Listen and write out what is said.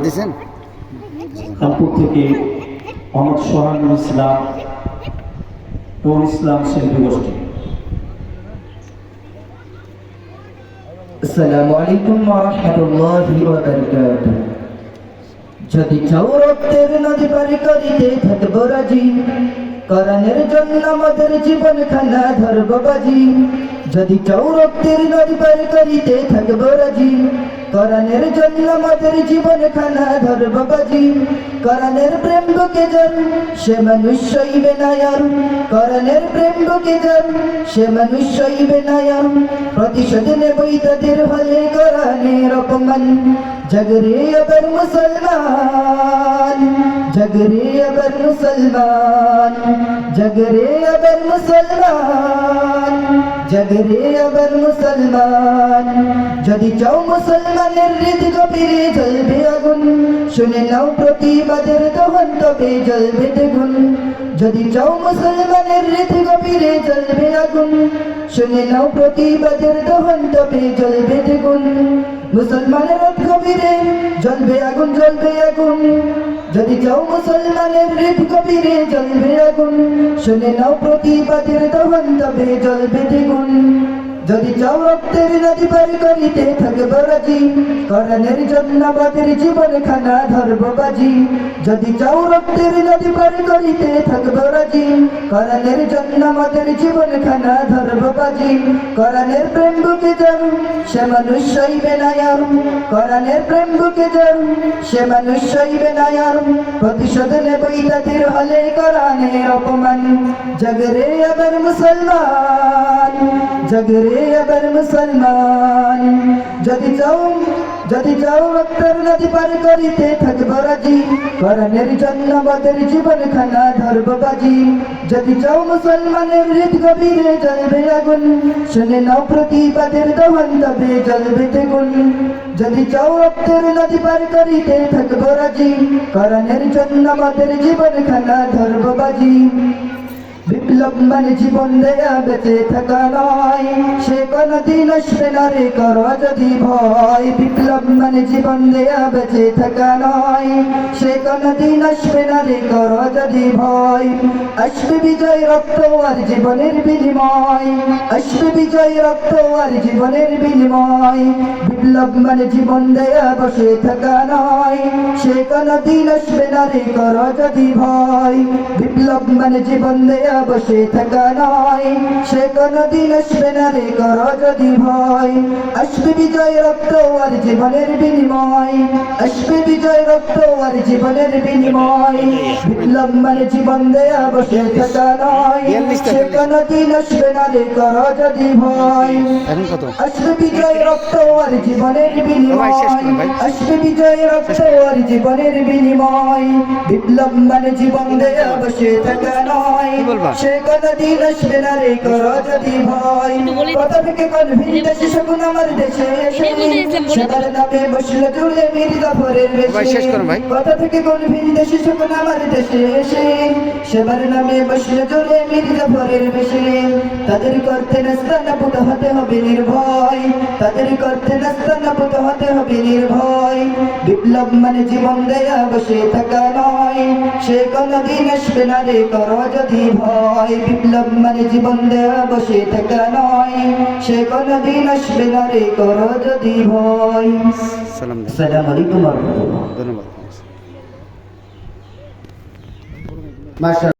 দিয়েছেন কানপুর থেকে মোহাম্মদ সোহানুল ইসলাম ও ইসলাম শিল্পী গোষ্ঠী। আসসালামু আলাইকুম ওয়া রাহমাতুল্লাহি ওয়া বারাকাতুহু। যদি চাও রক্তের নদী পারি করিতে থাকবো রাজি, কোরআনের জন্য আমাদের জীবন খানা ধরবো বাজি। যদি চাও রক্তের নদী পারি করিতে থাকবো রাজি, কোরআনের জন্য আমাদের জীবন খানা ধরবো বাজি। কোরআনের প্রেম বুকে যার সে মানুষ সইবে না আর, কোরআনের প্রেম বুকে যার সে মানুষ সইবে না আর। প্রতিশোধ নেবই তাদের হলে কোরআনের অপমান। জাগরে আবার মুসলমান, জাগরে আবার মুসলমান, জাগরে আবার মুসলমান, জাগরে আবার মুসলমান। যদি চাও মুসলমানের হৃদ গভীরে জ্বলবে আগুন, শুনে নাও প্রতিবাদের দহন তবে জ্বলবে দ্বিগুণ। যদি চাও মুসলমানের হৃদ গভীরে জ্বলবে আগুন, শুনে নাও প্রতিবাদের দহন তবে জ্বলবে দ্বিগুণ। মুসলমানের হৃদ গভীরে জ্বলবে আগুন, জ্বলবে আগুন। যদি চাও মুসলমানের হৃদ গভীরে জ্বলবে আগুন, শুনে নাও প্রতিবাদের দহন তবে জ্বলবে দ্বিগুণ। যদি চাও রক্তের নদী পারি করিতে থাকবো রাজি, কোরআনের জন্য আমাদের জীবন খানা ধরবো বাজি। যদি চাও রক্তের নদী পারি করিতে থাকবো রাজি, কোরআনের জন্য আমাদের জীবন খানা ধরবো বাজি। কোরআনের প্রেম বুকে যার সে মানুষ সইবে না আর, কোরআনের প্রেম বুকে যার সে মানুষ সইবে না আর। প্রতিশোধ নেবই তাদের হলে কোরআনের অপমান। জাগরে আবার মুসলমান, জাগরে আবার মুসলমান। যদি চাও রক্তের নদী পার করিতে থাকবো রাজি, কোরআনের জন্য আমাদের জীবন খানা ধরবো বাজি। যদি চাও মুসলমানের হৃদ গভীরে জ্বলবে আগুন, শুনে নাও প্রতিবাদের দহন তবে জ্বলবে দ্বিগুণ। যদি চাও রক্তের নদী পার করিতে থাকবো রাজি, কোরআনের জন্য আমাদের জীবন খানা ধরবো বাজি। বিপ্লব মানে জীবন দেয়া বেঁচে থাকা নয়, সে কোনদিন আসবে না রে করো যদি ভয়। বিপ্লব মানে জীবন দেয়া বেঁচে থাকা নয়, সে কোনদিন আসবে না রে করো যদি ভয়। আসবে বিজয় রক্ত আর জীবনের বিনিময়, আসবে বিজয় রক্ত আর জীবনের বিনিময়। বিপ্লব মানে জীবন দেয়া বসে থাকা নয়, সে কোনদিন আসবে না রে করো যদি ভয়। বিপ্লব মানে জীবন দেয়া বসে থাকা নয়, সে কোনদিন আসবে না রে করো যদি ভয়। আসবে বিজয় রক্ত আর জীবনের বিনিময়, আসবে বিজয় রক্ত আর জীবনের বিনিময়। বিপ্লব মানে জীবন দেয়া বসে থাকা নয়, সে কোনদিন আসবে না রে করো যদি ভয়। আসবে বিজয় রক্ত আর জীবনের বিনিময়, আসবে বিজয় রক্ত আর জীবনের বিনিময়। বিপ্লব মানে জীবন দেয়া বসে থাকা নয়, সে কোনদিন আসবে না রে করো যদি ভয়। কথা থেকে কোন ভিন্ন দেশে শকুন আমার দেশে এসে, সেবার নামে বসলো জুড়ে মীর জাফরের বেশে। কথা থেকে কোন ভিন্ন দেশে শকুন আমার দেশে এসে, সেবার নামে বসলো জুড়ে মীর জাফরের বেশে। তাদের করতে নাস্তানাবুদ হতে হবে নির্ভয়, তাদের করতে নাস্তানাবুদ হতে হবে নির্ভয়। বিপ্লব মানে জীবন দেয়া বসে থাকা নয়, সে কোনদিন আসবে না রে করো যদি ভয়। বিপ্লব মানে জীবন দেয়া বসে থাকা নয়, সে কোনদিন আসবে না রে করো যদি ভয়। আসসালামু আলাইকুম ওয়া রাহমাতুল্লাহ। ধন্যবাদ।